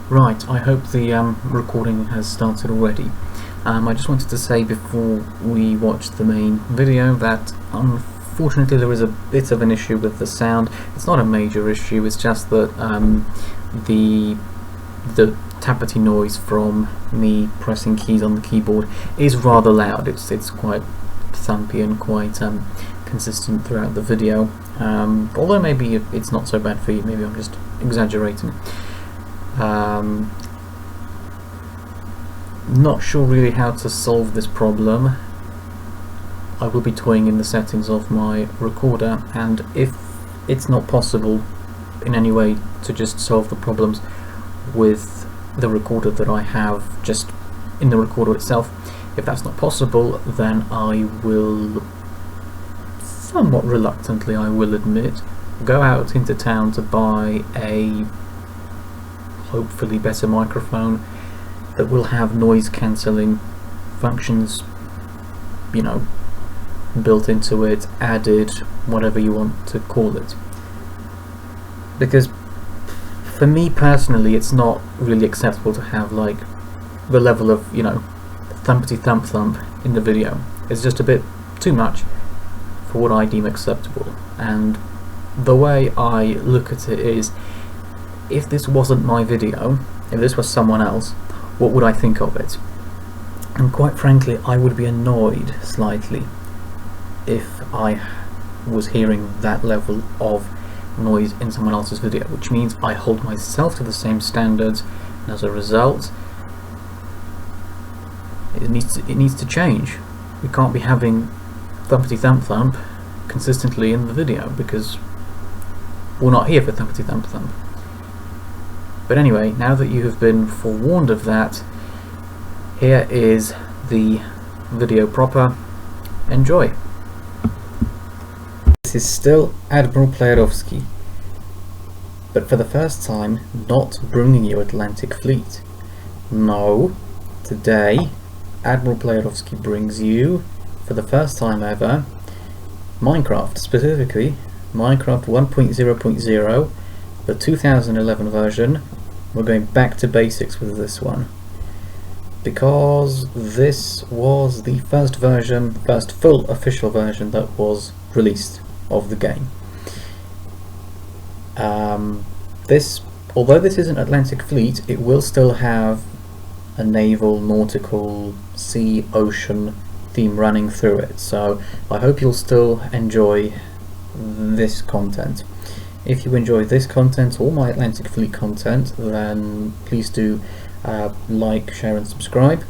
Right, I hope the recording has started already. I just wanted to say before we watch the main video that unfortunately there is a bit of an issue with the sound. It's not a major issue, it's just that the tappity noise from me pressing keys on the keyboard is rather loud. It's quite thumpy and quite consistent throughout the video. Although maybe it's not so bad for you, maybe I'm just exaggerating. Not sure really how to solve this problem. I will be toying in the settings of my recorder, and if it's not possible in any way to just solve the problems with the recorder that I have just in the recorder itself, if that's not possible, then I will, somewhat reluctantly I will admit, go out into town to buy a hopefully better microphone that will have noise cancelling functions, you know, built into it, added, whatever you want to call it. Because for me personally, it's not really acceptable to have like the level of, you know, thumpity thump thump in the video. It's just a bit too much for what I deem acceptable. And the way I look at it is, if this wasn't my video, if this was someone else, what would I think of it? And quite frankly, I would be annoyed slightly if I was hearing that level of noise in someone else's video, which means I hold myself to the same standards, and as a result, it needs to change. We can't be having thumpity thump thump consistently in the video, because we're not here for thumpity thump thump. But anyway, now that you have been forewarned of that, here is the video proper. Enjoy! This is still Admiral Playerovski, but for the first time not bringing you Atlantic Fleet. No, today Admiral Playerovski brings you, for the first time ever, Minecraft, specifically Minecraft 1.0.0, the 2011 version. We're going back to basics with this one, because this was the first version, first full official version that was released of the game. Although this isn't Atlantic Fleet, it will still have a naval, nautical, sea, ocean theme running through it, so I hope you'll still enjoy this content. If you enjoy this content or my Atlantic Fleet content, then please do like, share and subscribe.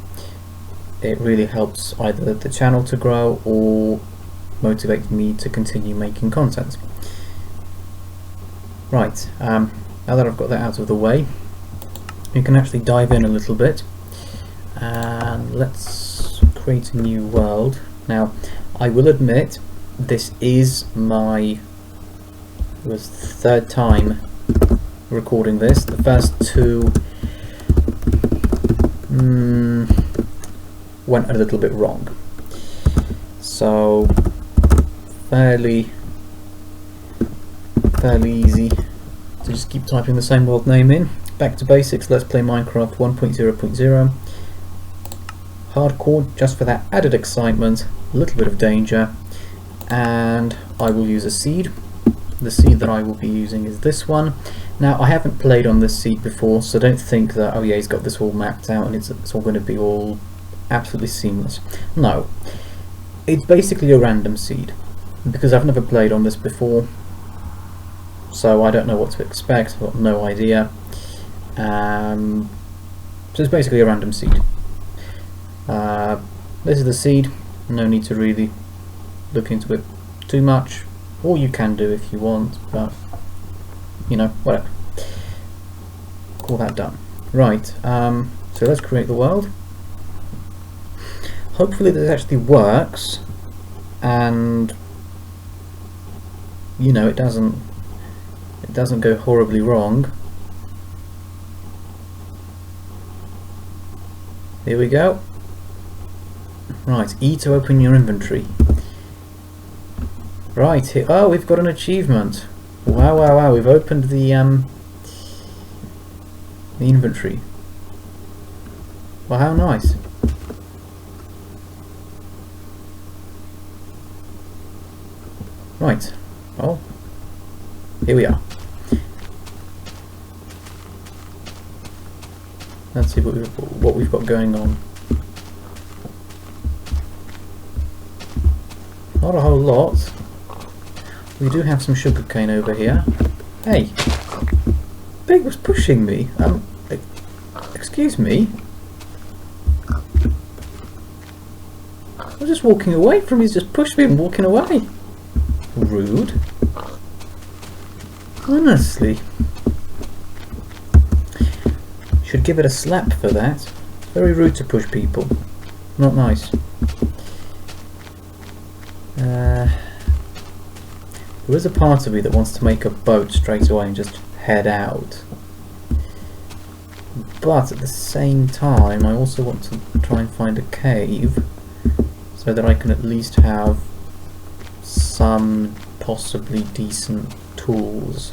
It really helps either the channel to grow or motivate me to continue making content. Right, now that I've got that out of the way, we can actually dive in a little bit, and let's create a new world. Now, I will admit, this is my third time recording this. The first two went a little bit wrong, so fairly easy to just keep typing the same world name in. Back to basics, let's play Minecraft 1.0.0. Hardcore, just for that added excitement, a little bit of danger, and I will use a seed. The seed that I will be using is this one. Now, I haven't played on this seed before, so don't think that, oh yeah, he's got this all mapped out and it's all going to be all absolutely seamless. No, it's basically a random seed, because I've never played on this before, so I don't know what to expect. I've got no idea. So it's basically a random seed. This is the seed. No need to really look into it too much. Or you can do if you want, but you know, whatever. Call that done. Right, so let's create the world. Hopefully this actually works, and you know, it doesn't go horribly wrong. Here we go. Right, E to open your inventory. Right, here, oh, we've got an achievement. Wow, wow, wow, we've opened the The inventory. Well, how nice. Right. Well, here we are. Let's see what we've got going on. Not a whole lot. We do have some sugarcane over here. Hey! Big was pushing me. Excuse me? I was just walking away from you. He's just pushed me and walking away. Rude. Honestly. Should give it a slap for that. Very rude to push people. Not nice. There is a part of me that wants to make a boat straight away and just head out. But at the same time, I also want to try and find a cave so that I can at least have some possibly decent tools.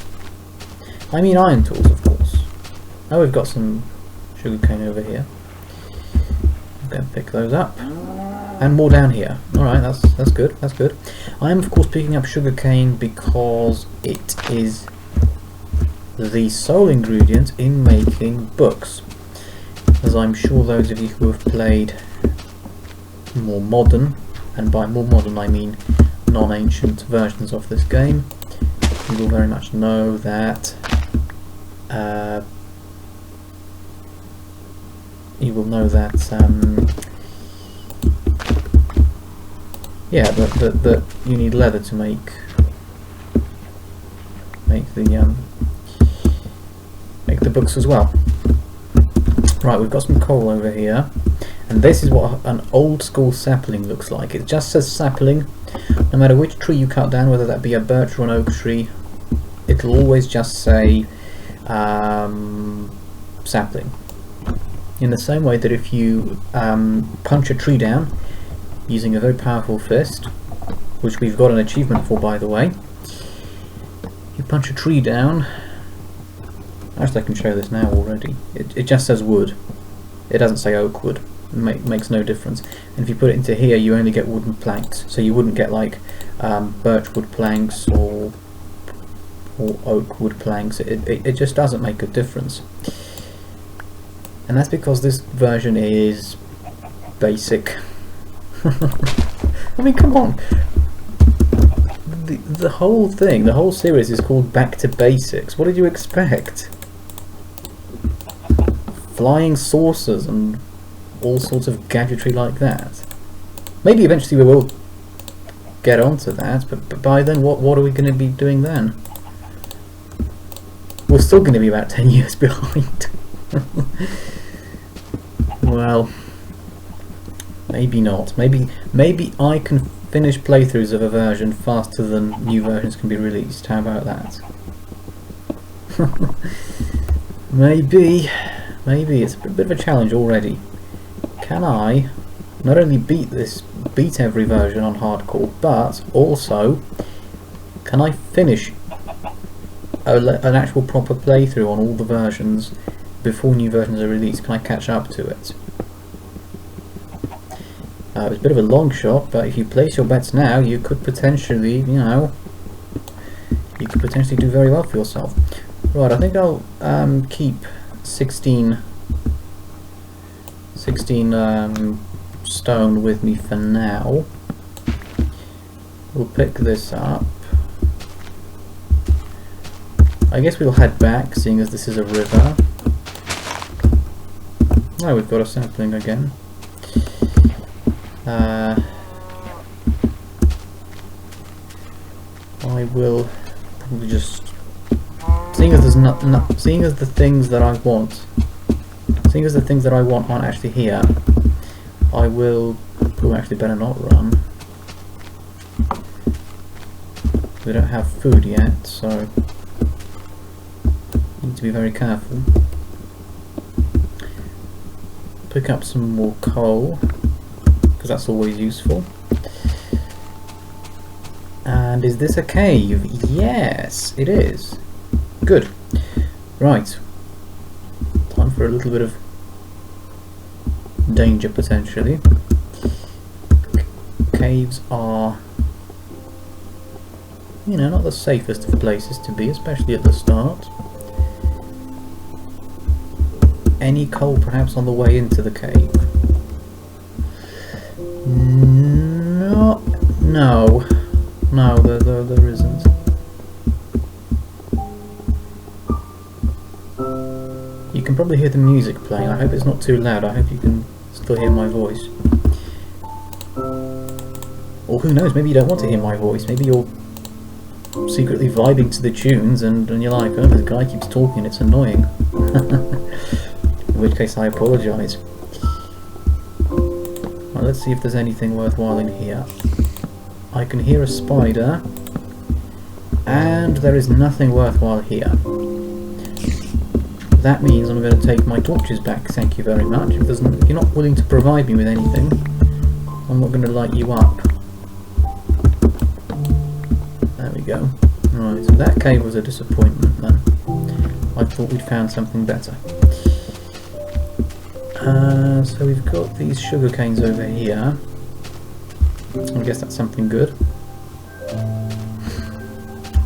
I mean iron tools, of course. Now we've got some sugarcane over here. I'm going to pick those up. And more down here. Alright, that's good, that's good. I am of course picking up sugarcane because it is the sole ingredient in making books. As I'm sure those of you who have played more modern, and by more modern I mean non-ancient versions of this game, you will very much know that yeah, that you need leather to make the books as well. Right, we've got some coal over here, and this is what an old school sapling looks like. It just says sapling. No matter which tree you cut down, whether that be a birch or an oak tree, it'll always just say sapling. In the same way that if you punch a tree down using a very powerful fist, which we've got an achievement for, by the way, you punch a tree down. Actually, I can show this now already. It just says wood. It doesn't say oak wood. It makes no difference. And if you put it into here, you only get wooden planks. So you wouldn't get like birch wood planks or oak wood planks. It just doesn't make a difference. And that's because this version is basic. I mean, come on. The whole thing, the whole series is called Back to Basics. What did you expect? Flying saucers and all sorts of gadgetry like that. Maybe eventually we will get onto that, but by then what are we going to be doing then? We're still going to be about 10 years behind. Well, maybe not. Maybe I can finish playthroughs of a version faster than new versions can be released. How about that? Maybe it's a bit of a challenge already. Can I not only beat every version on hardcore, but also can I finish an actual proper playthrough on all the versions before new versions are released? Can I catch up to it? It was a bit of a long shot, but if you place your bets now, you could potentially, you could potentially do very well for yourself. Right, I think I'll keep 16 stone with me for now. We'll pick this up. I guess we'll head back, seeing as this is a river. Oh, we've got a sapling again. I will probably just, seeing as the things that I want aren't actually here, I will. Oh, actually, better not run. We don't have food yet, so need to be very careful. Pick up some more coal, because that's always useful. And is this a cave? Yes, it is. Good. Right. Time for a little bit of danger potentially. Caves are, you know, not the safest of places to be, especially at the start. Any coal perhaps on the way into the cave? No, there isn't. You can probably hear the music playing. I hope it's not too loud. I hope you can still hear my voice. Or who knows, maybe you don't want to hear my voice. Maybe you're secretly vibing to the tunes and you're like, oh, this guy keeps talking, it's annoying. In which case I apologise. Well, let's see if there's anything worthwhile in here. I can hear a spider, and there is nothing worthwhile here. That means I'm going to take my torches back, thank you very much. If you're not willing to provide me with anything, I'm not going to light you up. There we go. Right, so that cave was a disappointment then. I thought we'd found something better. So we've got these sugar canes over here. I guess that's something good.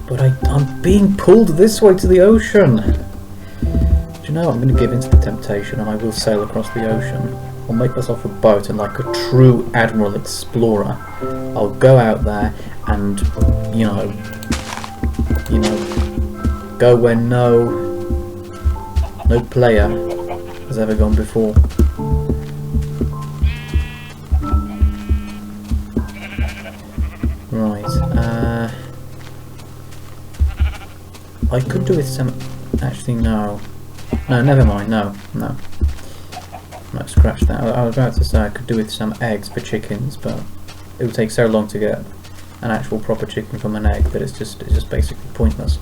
But I'm being pulled this way to the ocean. Do you know, I'm going to give in to the temptation and I will sail across the ocean. I'll make myself a boat and, like a true Admiral explorer, I'll go out there and, you know, go where no player has ever gone before. Right, I could do with some, actually no, never mind, no, scratch that. I was about to say I could do with some eggs for chickens, but it would take so long to get an actual proper chicken from an egg that it's just basically pointless.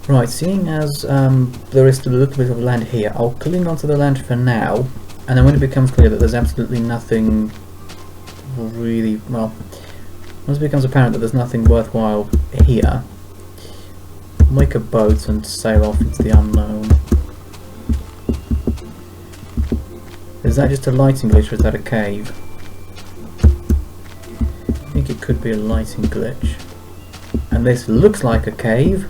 Right, seeing as there is still a little bit of land here, I'll cling onto the land for now, and then when it becomes clear that there's absolutely nothing really, well, once it becomes apparent that there's nothing worthwhile here, make a boat and sail off into the unknown. Is that just a lighting glitch or is that a cave? I think it could be a lighting glitch. And this looks like a cave,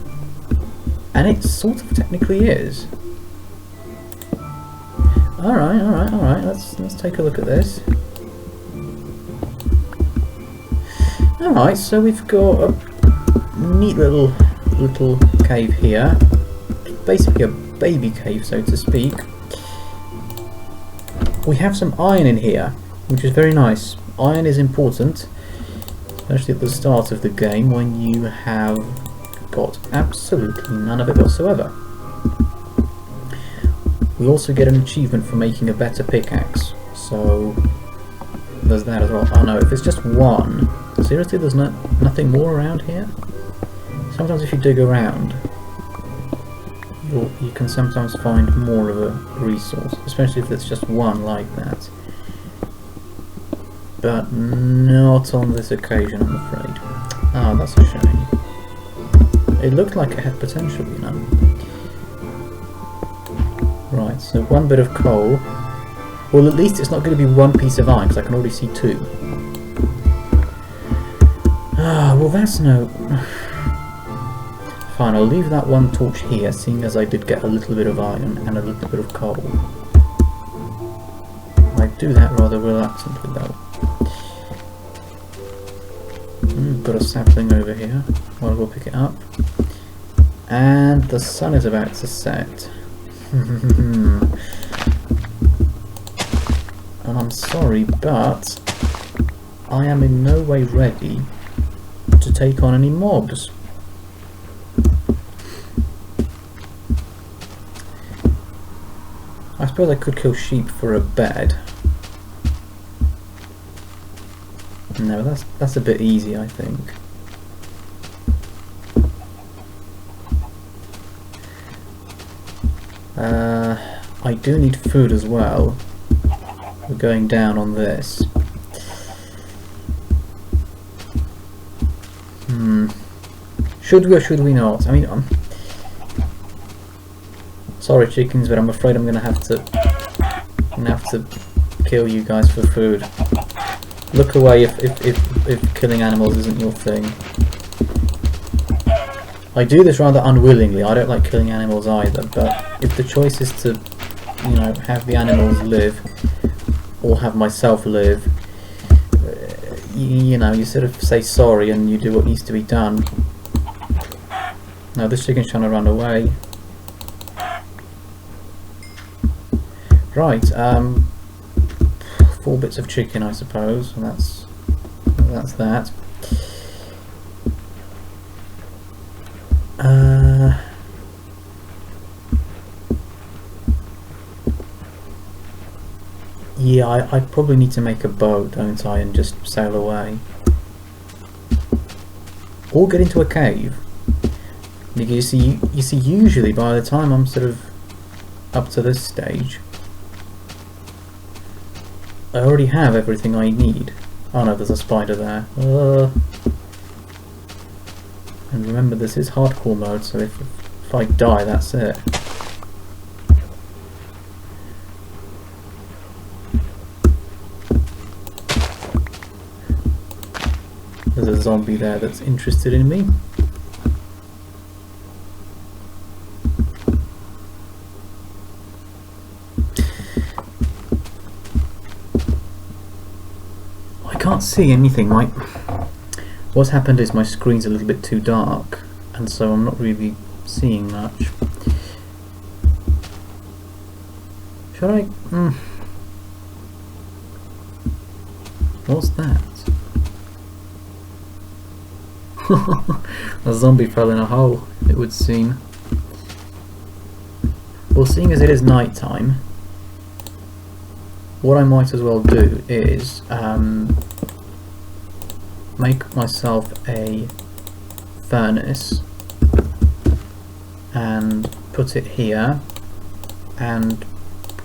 and it sort of technically is. Alright, let's take a look at this. Alright, so we've got a neat little cave here. Basically a baby cave, so to speak. We have some iron in here, which is very nice. Iron is important, especially at the start of the game when you have got absolutely none of it whatsoever. We also get an achievement for making a better pickaxe, so there's that as well. Oh no, if it's just one, seriously there's nothing more around here? Sometimes if you dig around, you can sometimes find more of a resource, especially if it's just one like that. But not on this occasion, I'm afraid. Ah, oh, that's a shame. It looked like it had potential, you know. Right, so one bit of coal. Well, at least it's not going to be one piece of iron, because I can already see two. Ah, well that's no... Fine, I'll leave that one torch here, seeing as I did get a little bit of iron and a little bit of coal. I do that rather reluctantly though. Got a sapling over here. Well, we'll pick it up. And the sun is about to set. And I'm sorry, but I am in no way ready to take on any mobs. I suppose I could kill sheep for a bed. No, that's a bit easy, I think. I do need food as well. We're going down on this. Should we or should we not? I mean, Sorry chickens, but I'm afraid I'm gonna have to kill you guys for food. Look away if killing animals isn't your thing. I do this rather unwillingly. I don't like killing animals either, but if the choice is to, you know, have the animals live or have myself live, you know, you sort of say sorry and you do what needs to be done. Now this chicken's trying to run away. Right, 4 bits of chicken, I suppose, and that's that. Yeah, I probably need to make a boat, don't I, and just sail away. Or get into a cave. Because you see, usually by the time I'm sort of up to this stage, I already have everything I need. Oh no, there's a spider there. And remember, this is hardcore mode, so if I die, that's it. There's a zombie there that's interested in me. I can't see anything. What's happened is my screen's a little bit too dark, and so I'm not really seeing much. Should I? What's that? A zombie fell in a hole, it would seem. Well, seeing as it is night time, what I might as well do is make myself a furnace and put it here and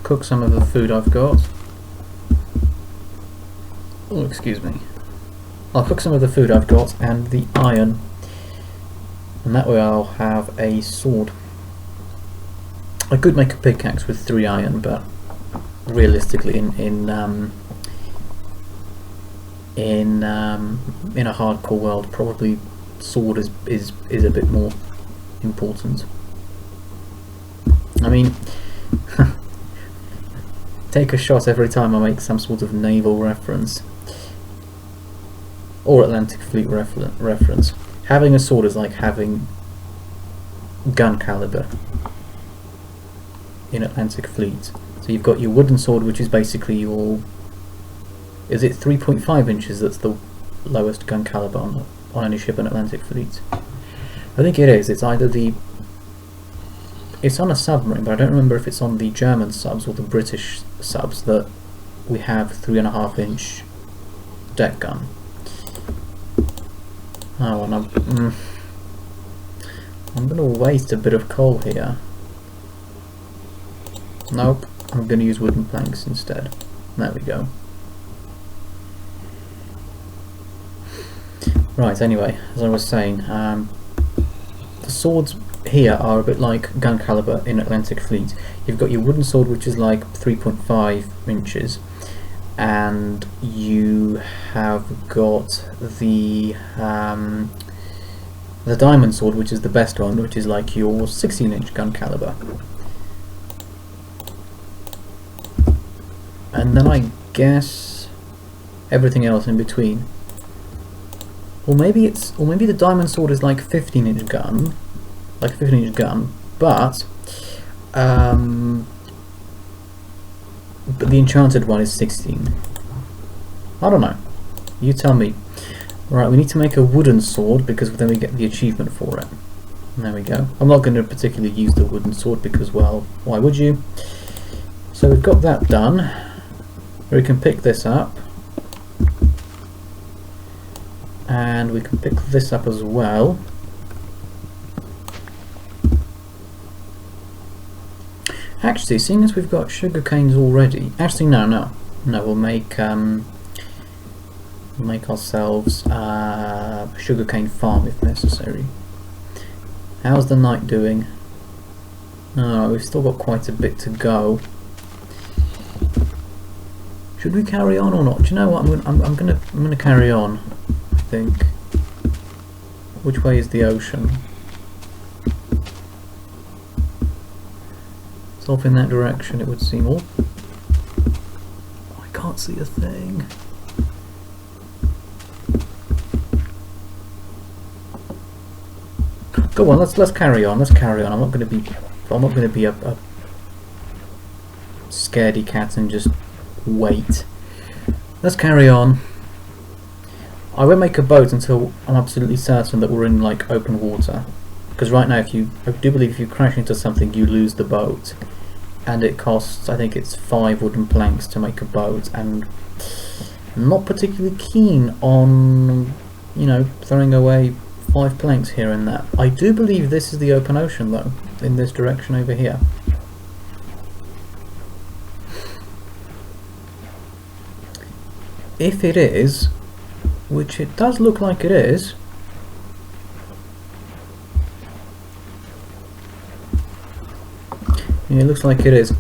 cook some of the food I've got. Oh, excuse me. I'll cook some of the food I've got and the iron, and that way I'll have a sword. I could make a pickaxe with 3 iron, but realistically, in a hardcore world, probably sword is a bit more important. I mean, take a shot every time I make some sort of naval reference or Atlantic Fleet reference. Having a sword is like having gun caliber in Atlantic Fleet. So you've got your wooden sword, which is basically your... Is it 3.5 inches that's the lowest gun caliber on any ship in Atlantic Fleet? I think it is. It's either the... It's on a submarine, but I don't remember if it's on the German subs or the British subs that we have 3.5 inch deck gun. Oh, and I'm going to waste a bit of coal here. Nope, I'm going to use wooden planks instead. There we go. Right, anyway, as I was saying, the swords here are a bit like gun caliber in Atlantic Fleet. You've got your wooden sword, which is like 3.5 inches, and you have got the diamond sword, which is the best one, which is like your 16-inch gun caliber. And then I guess everything else in between. Or maybe the diamond sword is like 15-inch gun, but the enchanted one is 16. I don't know. You tell me. Right, we need to make a wooden sword because then we get the achievement for it. And there we go. I'm not going to particularly use the wooden sword because, well, why would you? So we've got that done. We can pick this up. And we can pick this up as well. Actually, seeing as we've got sugar canes already, actually no, we'll make ourselves a sugarcane farm if necessary. How's the night doing? Oh, we've still got quite a bit to go. Should we carry on or not? Do you know what? I'm gonna carry on. I think. Which way is the ocean? It's off in that direction, it would seem. Oh, I can't see a thing. Go on, let's carry on. Let's carry on. I'm not going to be a scaredy cat and just wait. Let's carry on. I won't make a boat until I'm absolutely certain that we're in like open water. Because right now, I do believe if you crash into something, you lose the boat, and it costs, I think it's 5 wooden planks to make a boat, and I'm not particularly keen on, you know, throwing away 5 planks here and there. I do believe this is the open ocean though, in this direction over here. If it is, which it does look like it is, yeah, it looks like it is.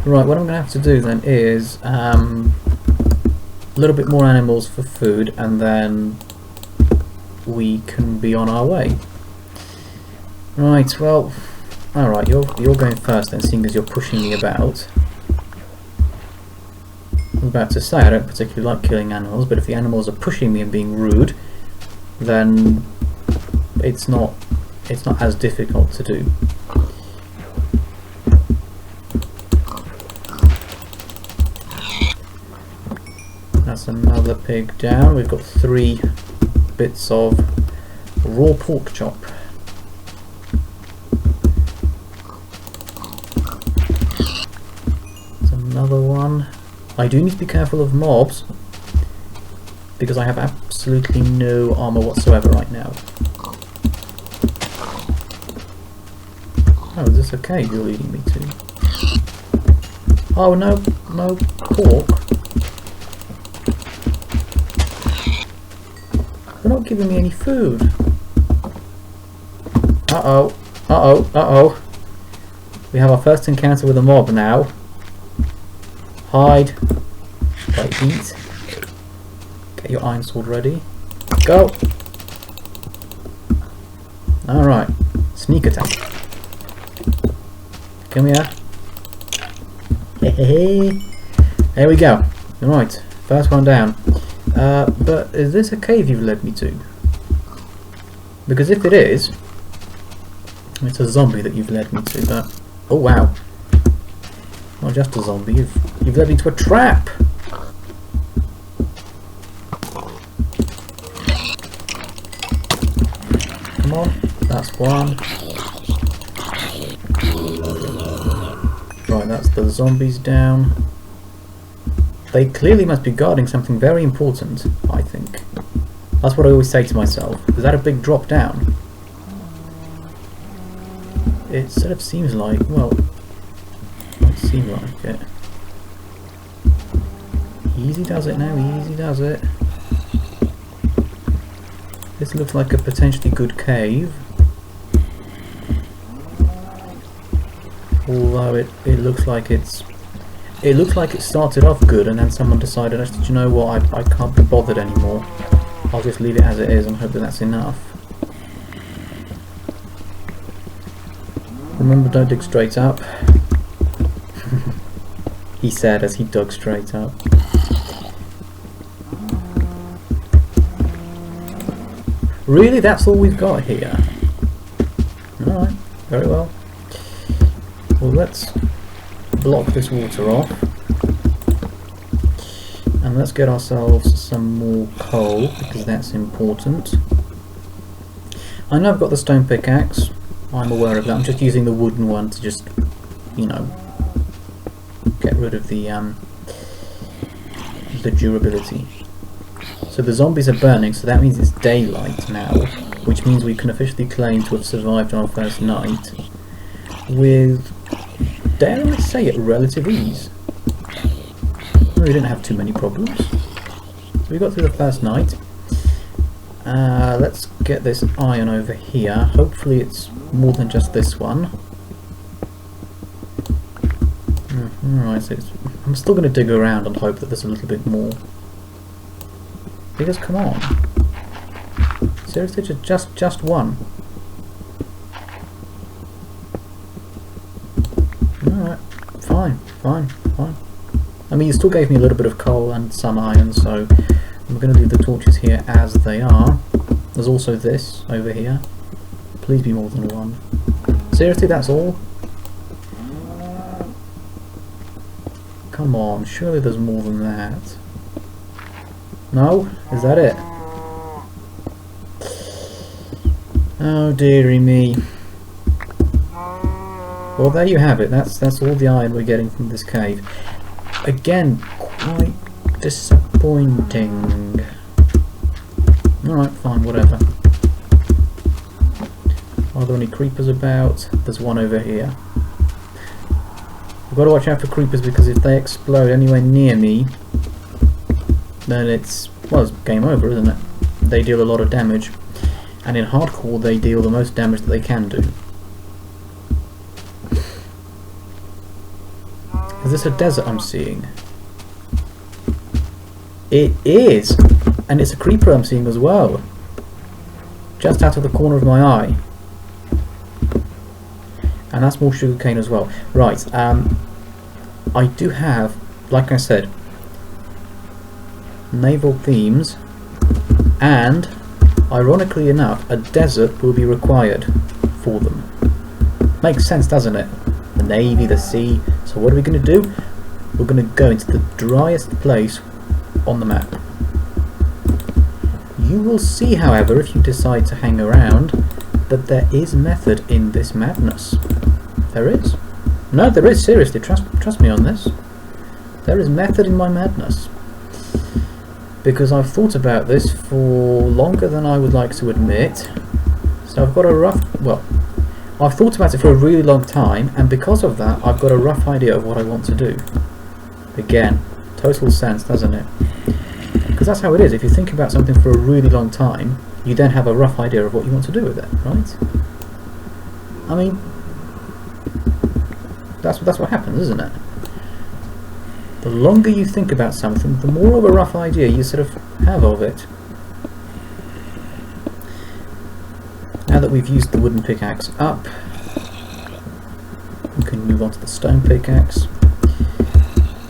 Right, what I'm going to have to do then is a little bit more animals for food, and then we can be on our way. Right, well, alright, you're going first then, seeing as you're pushing me about. I was about to say, I don't particularly like killing animals, but if the animals are pushing me and being rude, then it's not as difficult to do. That's another pig down. We've got 3 bits of raw pork chop. There's another one. I do need to be careful of mobs because I have absolutely no armor whatsoever right now. Oh, is this a cave you're leading me to? Oh, no pork. They're not giving me any food. Uh-oh. Uh-oh. Uh-oh. We have our first encounter with a mob now. Hide. Right, eat. Get your iron sword ready. Go! Alright. Sneak attack. Come here. Hey. There we go. Right. First one down. But is this a cave you've led me to? Because if it is, it's a zombie that you've led me to, but... Oh wow. Not just a zombie, you've led me to a trap! Come on, that's one. Right, that's the zombies down. They clearly must be guarding something very important, I think. That's what I always say to myself. Is that a big drop down? It sort of seems like, well, it might seem like it. Easy does it now, easy does it. This looks like a potentially good cave. Although it looks like it's... It looks like it started off good and then someone decided, actually, you know what, I can't be bothered anymore. I'll just leave it as it is and hope that that's enough. Remember, don't dig straight up. He said as he dug straight up. Really? That's all we've got here? Alright, very well. Well, let's block this water off. And let's get ourselves some more coal, because that's important. I know I've got the stone pickaxe. I'm aware of that. I'm just using the wooden one to just, you know, get rid of the durability. So the zombies are burning, so that means it's daylight now, which means we can officially claim to have survived our first night with, dare I say it, relative ease. We didn't have too many problems. So we got through the first night. Let's get this iron over here. Hopefully it's more than just this one. Alright, so I'm still going to dig around and hope that there's a little bit more. Because come on. Seriously, just one. Alright, fine. I mean, you still gave me a little bit of coal and some iron, so I'm going to leave the torches here as they are. There's also this over here. Please be more than one. Seriously, that's all? Come on, surely there's more than that. No? Is that it? Oh dearie me. Well, there you have it. That's all the iron we're getting from this cave. Again, quite disappointing. Alright, fine, whatever. Are there any creepers about? There's one over here. I've got to watch out for creepers because if they explode anywhere near me, then it's game over, isn't it? They deal a lot of damage. And in hardcore, they deal the most damage that they can do. Is this a desert I'm seeing? It is! And it's a creeper I'm seeing as well. Just out of the corner of my eye. And that's more sugarcane as well. Right, I do have, like I said, naval themes, and ironically enough, a desert will be required for them. Makes sense, doesn't it? The navy, the sea. So what are we going to do? We're going to go into the driest place on the map. You will see, however, if you decide to hang around, that there is method in this madness. There is. No, there is, seriously, trust me on this. There is method in my madness. Because I've thought about this for longer than I would like to admit. So I've got a rough, well, I've thought about it for a really long time, and because of that, I've got a rough idea of what I want to do. Again, total sense, doesn't it? Because that's how it is. If you think about something for a really long time, you then have a rough idea of what you want to do with it, right? I mean, that's what happens, isn't it? The longer you think about something, the more of a rough idea you sort of have of it. Now that we've used the wooden pickaxe up, we can move on to the stone pickaxe,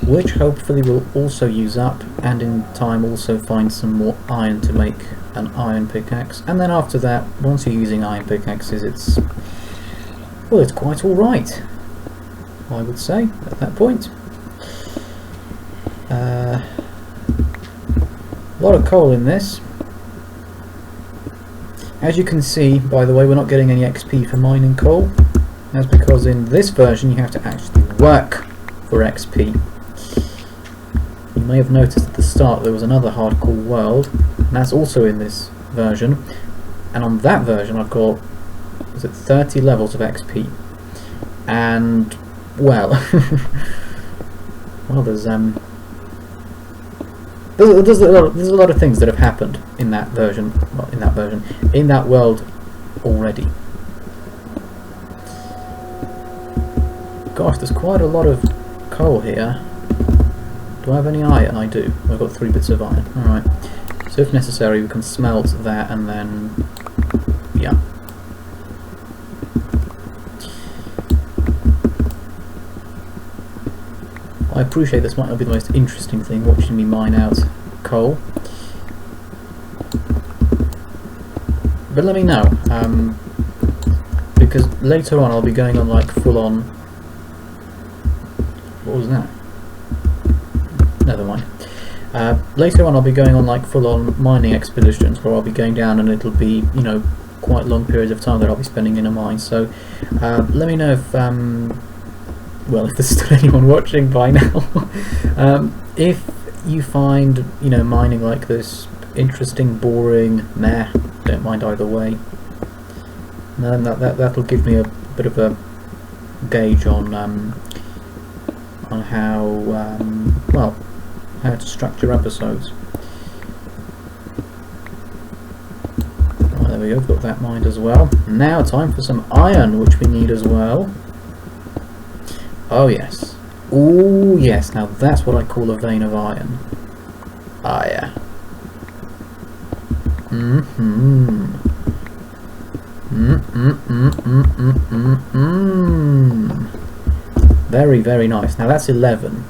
which hopefully we'll also use up, and in time also find some more iron to make an iron pickaxe. And then after that, once you're using iron pickaxes, it's quite alright, I would say, at that point. A lot of coal in this. As you can see, by the way, we're not getting any XP for mining coal. That's because in this version you have to actually work for XP. You may have noticed at the start there was another hardcore world, and that's also in this version. And on that version I've got, was it 30 levels of XP? And, well, well, there's a lot of things that have happened in that version, in that world already. Gosh, there's quite a lot of coal here. Do I have any iron? I do. I've got 3 bits of iron. Alright. So if necessary we can smelt that and then, yeah. I appreciate this might not be the most interesting thing, watching me mine out coal. But let me know, because later on I'll be going on like full-on... What was that? Never mind. Later on I'll be going on like full-on mining expeditions where I'll be going down and it'll be, you know, quite long periods of time that I'll be spending in a mine. So let me know if... well, if there's still anyone watching by now, if you find, you know, mining like this interesting, boring, meh, don't mind either way, then that'll give me a bit of a gauge on how, well, how to structure episodes. Right, there we go, got that mined as well. Now time for some iron, which we need as well. Oh yes, Ooh, yes, now that's what I call a vein of iron. Ah, yeah. Very, very nice. Now that's 11.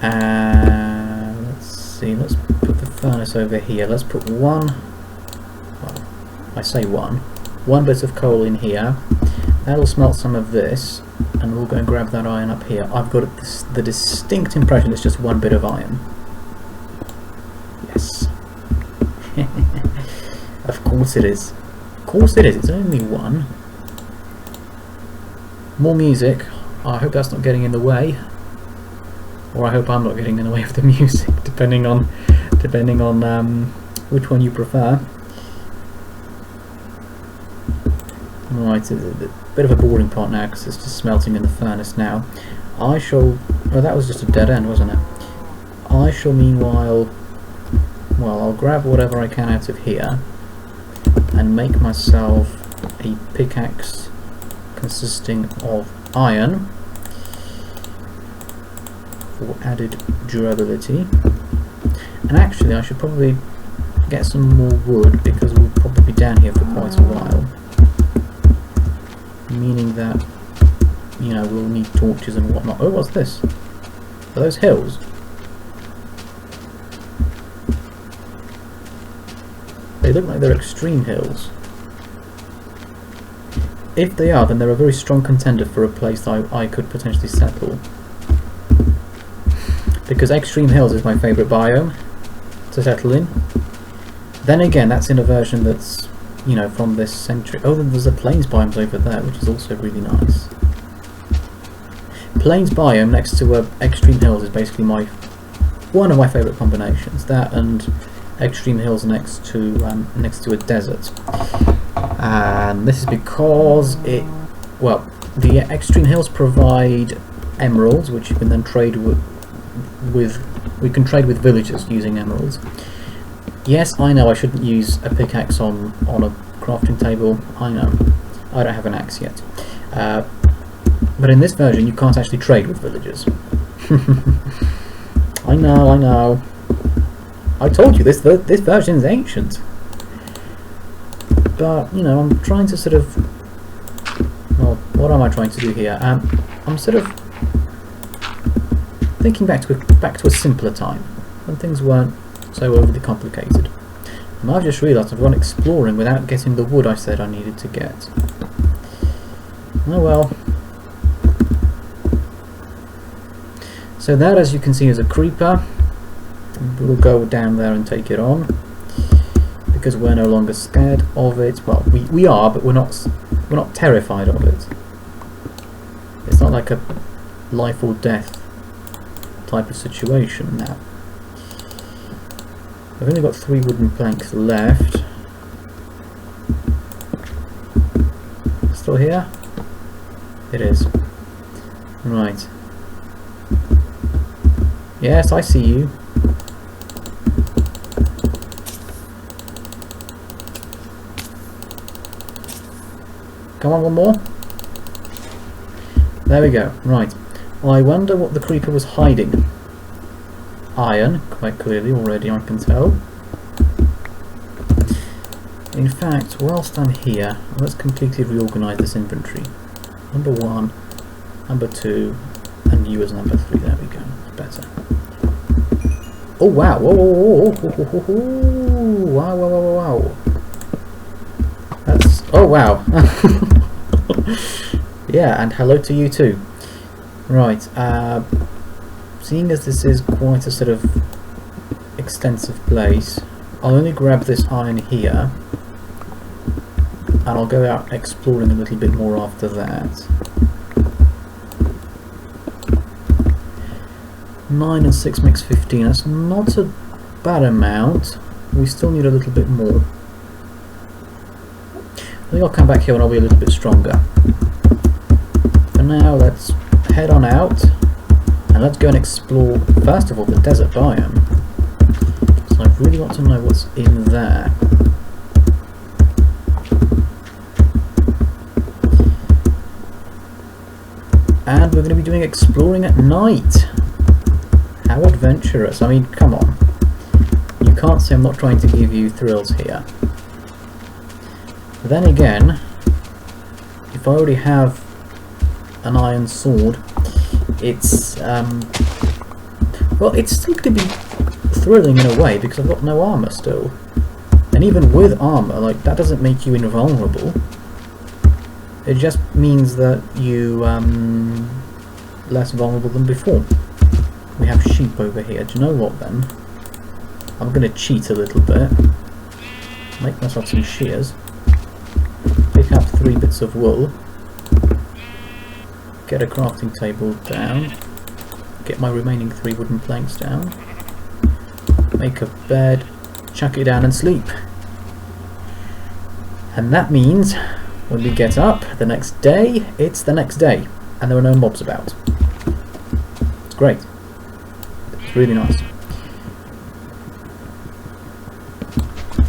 Let's see, let's put the furnace over here. Let's put one, well, I say one bit of coal in here. That'll smelt some of this, and we'll go and grab that iron up here. I've got the distinct impression it's just one bit of iron. Yes. Of course it is. Of course it is. It's only one. More music. I hope that's not getting in the way. Or I hope I'm not getting in the way of the music, depending on which one you prefer. Right, it's a bit of a boring part now because it's just smelting in the furnace now. I shall... oh, that was just a dead end, wasn't it? I shall meanwhile... well, I'll grab whatever I can out of here and make myself a pickaxe consisting of iron for added durability. And actually I should probably get some more wood because we'll probably be down here for quite a while. Meaning that, you know, we'll need torches and whatnot. Oh, what's this? Are those hills? They look like they're extreme hills. If they are, then they're a very strong contender for a place I could potentially settle. Because extreme hills is my favourite biome to settle in. Then again, that's in a version that's, you know, from this century. Oh, then there's a plains biome over there, which is also really nice. Plains biome next to extreme hills is basically one of my favourite combinations. That and extreme hills next to a desert. And this is because the extreme hills provide emeralds, which you can then trade with. We can trade with villagers using emeralds. Yes, I know I shouldn't use a pickaxe on a crafting table. I know. I don't have an axe yet. But in this version, you can't actually trade with villagers. I know. I told you this version is ancient. But, you know, I'm trying to sort of... well, what am I trying to do here? I'm sort of thinking back to a simpler time, when things weren't so overly complicated. And I've just realised I've gone exploring without getting the wood I said I needed to get. Oh well. So that, as you can see, is a creeper. We'll go down there and take it on, because we're no longer scared of it. Well, we are, but we're not terrified of it. It's not like a life or death type of situation now. I've only got 3 wooden planks left. Still here? It is. Right. Yes, I see you. Come on, one more. There we go. Right. I wonder what the creeper was hiding. Iron, quite clearly already, I can tell. In fact, whilst I'm here, let's completely reorganise this inventory. Number 1, number 2, and you as number 3. There we go. Better. Oh wow! Whoa! Whoa! Whoa! Whoa! Whoa! Wow! Wow! Wow! Wow! That's... oh wow! Yeah, and hello to you too. Right. Seeing as this is quite a sort of extensive place, I'll only grab this iron here, and I'll go out exploring a little bit more after that. 9 and 6 makes 15. That's not a bad amount. We still need a little bit more. I think I'll come back here when I'll be a little bit stronger. For now, let's head on out and let's go and explore, first of all, the desert biome. So I really want to know what's in there. And we're going to be doing exploring at night. How adventurous. I mean, come on. You can't say I'm not trying to give you thrills here. But then again, if I already have an iron sword, it's well, it's still going to be thrilling in a way because I've got no armor still. And even with armor, like, that doesn't make you invulnerable. It just means that you less vulnerable than before. We have sheep over here. Do you know what then? I'm going to cheat a little bit. Make myself some shears. Pick up 3 bits of wool. Get a crafting table down. Get my remaining 3 wooden planks down. Make a bed. Chuck it down and sleep. And that means when we get up the next day, it's the next day. And there are no mobs about. It's great. It's really nice.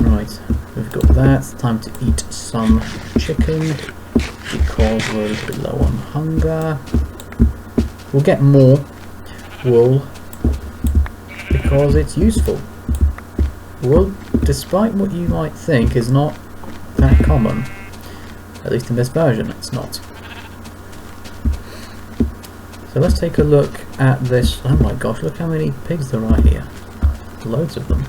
Right, we've got that. Time to eat some chicken because we're a little bit low on hunger. We'll get more wool because it's useful. Wool, despite what you might think, is not that common. At least in this version, it's not. So let's take a look at this. Oh my gosh, look how many pigs there are here. Loads of them.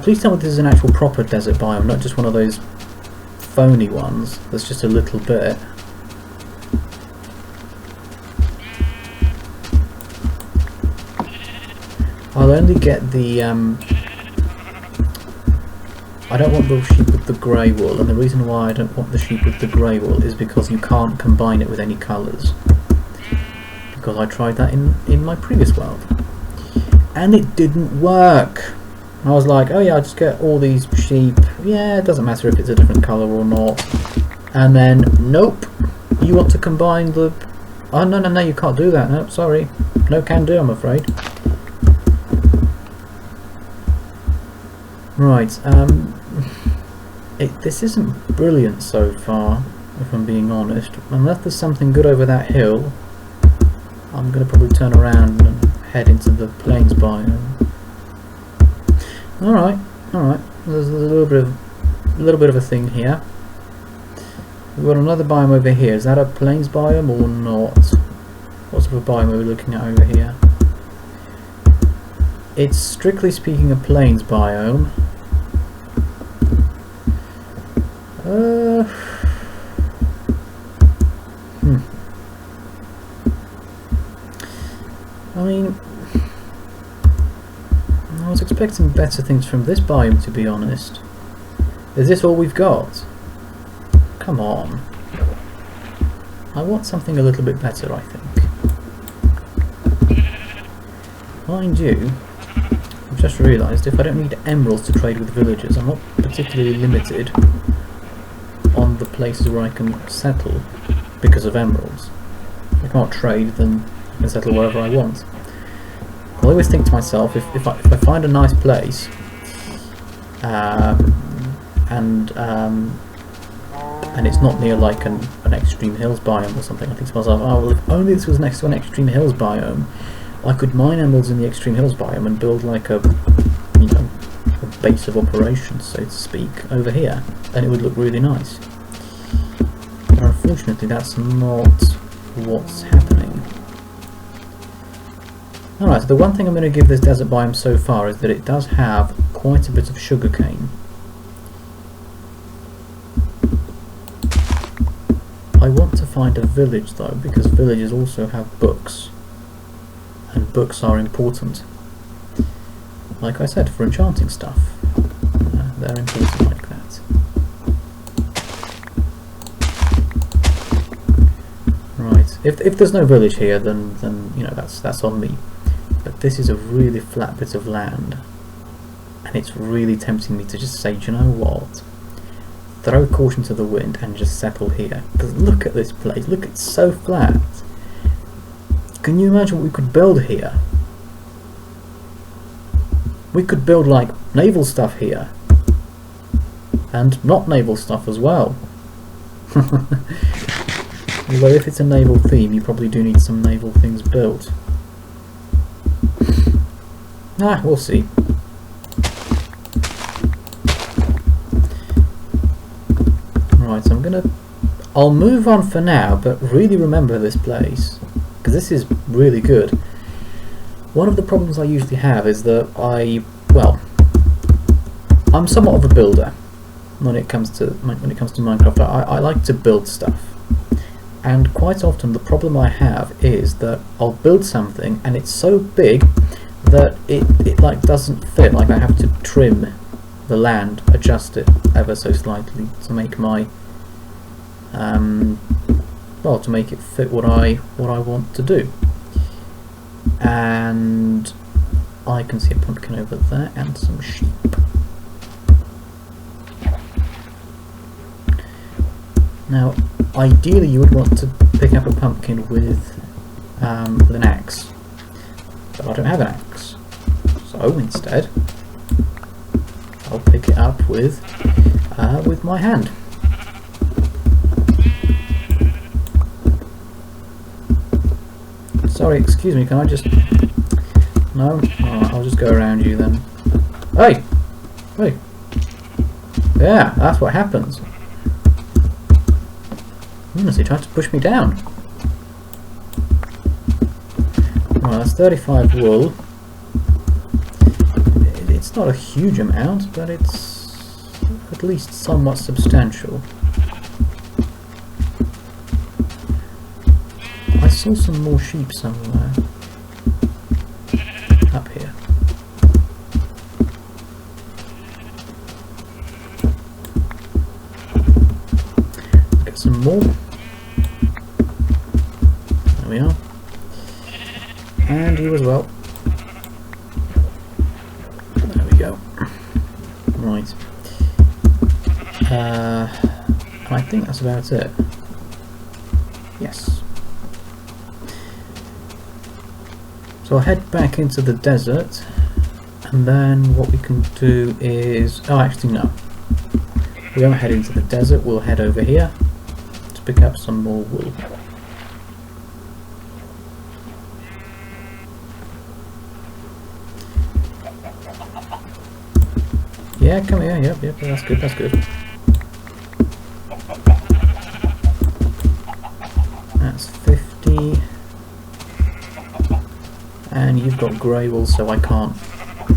Please tell me this is an actual proper desert biome, not just one of those phony ones that's just a little bit. I'll only get the I don't want the sheep with the grey wool, and the reason why I don't want the sheep with the grey wool is because you can't combine it with any colours. Because I tried that in my previous world. And it didn't work. I was like, oh yeah, I'll just get all these sheep. Yeah, it doesn't matter if it's a different colour or not. And then, nope. You want to combine the... Oh, no, you can't do that. Nope, sorry. No can do, I'm afraid. Right, this isn't brilliant so far, if I'm being honest. Unless there's something good over that hill, I'm going to probably turn around and head into the plains biome. Alright. There's a little bit of a thing here. We've got another biome over here. Is that a plains biome or not? What sort of biome are we looking at over here? It's strictly speaking a plains biome. I mean, I was expecting better things from this biome, to be honest. Is this all we've got? Come on. I want something a little bit better, I think. Mind you, I've just realised if I don't need emeralds to trade with villagers, I'm not particularly limited on the places where I can settle because of emeralds. If I can't trade, then I can settle wherever I want. I always think to myself, if I find a nice place, and it's not near like an extreme hills biome or something, I think to myself, oh well, if only this was next to an extreme hills biome, I could mine emeralds in the extreme hills biome and build like a base of operations, so to speak, over here, and it would look really nice. But unfortunately, that's not what's happening. Alright, so the one thing I'm going to give this desert biome so far is that it does have quite a bit of sugarcane. I want to find a village though, because villages also have books, and books are important. Like I said, for enchanting stuff, they're important like that. Right, if there's no village here, then you know, that's on me. But this is a really flat bit of land, and it's really tempting me to just say, do you know what? Throw caution to the wind and just settle here. Because look at this place, look, it's so flat. Can you imagine what we could build here? We could build like naval stuff here. And not naval stuff as well. Although if it's a naval theme, you probably do need some naval things built. We'll see. Right, so I'll move on for now, but really remember this place, because this is really good. One of the problems I usually have is that I'm somewhat of a builder when it comes to Minecraft. I like to build stuff, and quite often the problem I have is that I'll build something and it's so big that it like doesn't fit. Like I have to trim the land, adjust it ever so slightly to make my to make it fit what I want to do. And I can see a pumpkin over there and some sheep. Now, ideally you would want to pick up a pumpkin with an axe, but I don't have an axe, so instead I'll pick it up with my hand. Sorry, excuse me, can I just... No? Alright, I'll just go around you then. Hey! Hey! Yeah, that's what happens. He tried to push me down. Well, that's 35 wool. It's not a huge amount, but it's at least somewhat substantial. I saw some more sheep somewhere. Up here. Get some more. There we are. And you as well. There we go. Right. I think that's about it. Yes. So I'll head back into the desert, and then what we can do is... Oh, actually no. We won't head into the desert, we'll head over here to pick up some more wool. Yeah, come here, yep, that's good, that's good. That's 50. And you've got grey wool, so I can't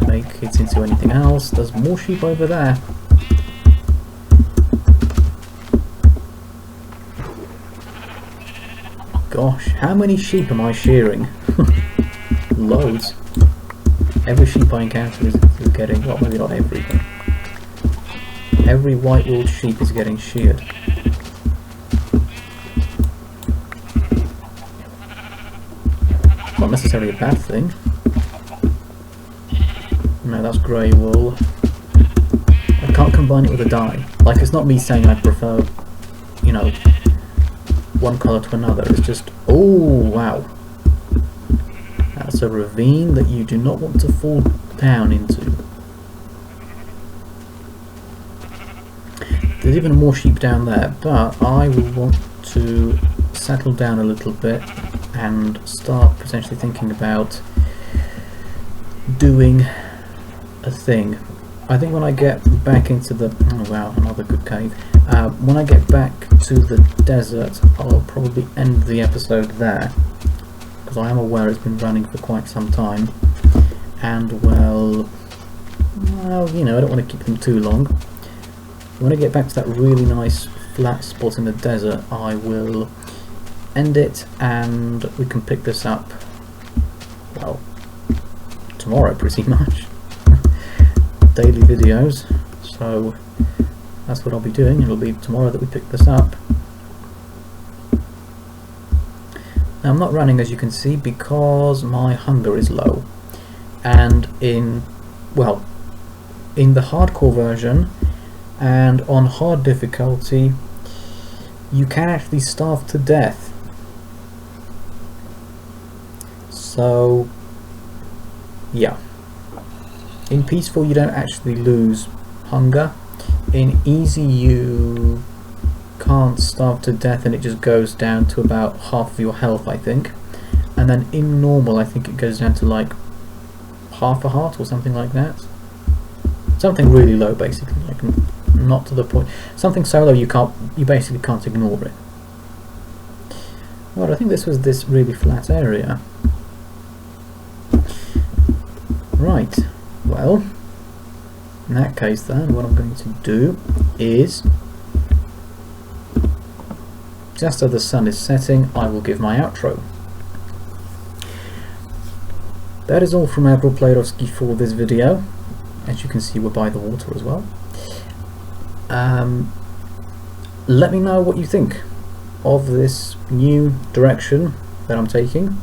make it into anything else. There's more sheep over there. Gosh, how many sheep am I shearing? Loads. Every sheep I encounter is getting, well, maybe not every, but every white-wooled sheep is getting sheared. Not necessarily a bad thing. No, that's grey wool. I can't combine it with a dye. Like, it's not me saying I prefer, you know, one colour to another. It's just, oh wow. That's a ravine that you do not want to fall down into. There's even more sheep down there, but I will want to settle down a little bit and start potentially thinking about doing a thing. I think when I get back into the... oh wow, another good cave. When I get back to the desert, I'll probably end the episode there, because I am aware it's been running for quite some time, and well, you know, I don't want to keep them too long. When I get back to that really nice flat spot in the desert, I will end it, and we can pick this up, well, tomorrow pretty much. Daily videos, so that's what I'll be doing. It'll be tomorrow that we pick this up. Now I'm not running, as you can see, because my hunger is low, and in the hardcore version and on hard difficulty you can actually starve to death. So yeah, in peaceful you don't actually lose hunger. in easy you can't starve to death and it just goes down to about half of your health, I think. And then in normal I think it goes down to like half a heart or something like that. Something really low basically, like not to the point. Something so low you basically can't ignore it. Well, I think this was this really flat area. Right, well, in that case then, what I'm going to do is, just as the sun is setting, I will give my outro. That is all from Admiral Playerovski for this video. As you can see, we're by the water as well. Let me know what you think of this new direction that I'm taking.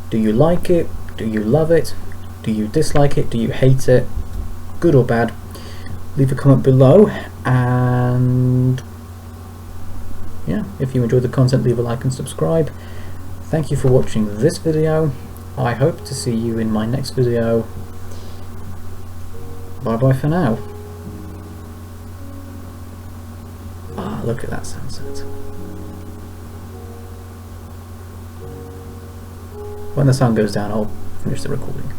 Do you like it? Do you love it? Do you dislike it? Do you hate it? Good or bad? Leave a comment below, and yeah, if you enjoyed the content, leave a like and subscribe. Thank you for watching this video. I hope to see you in my next video. Bye bye for now. Ah, look at that sunset. When the sun goes down, I'll finish the recording.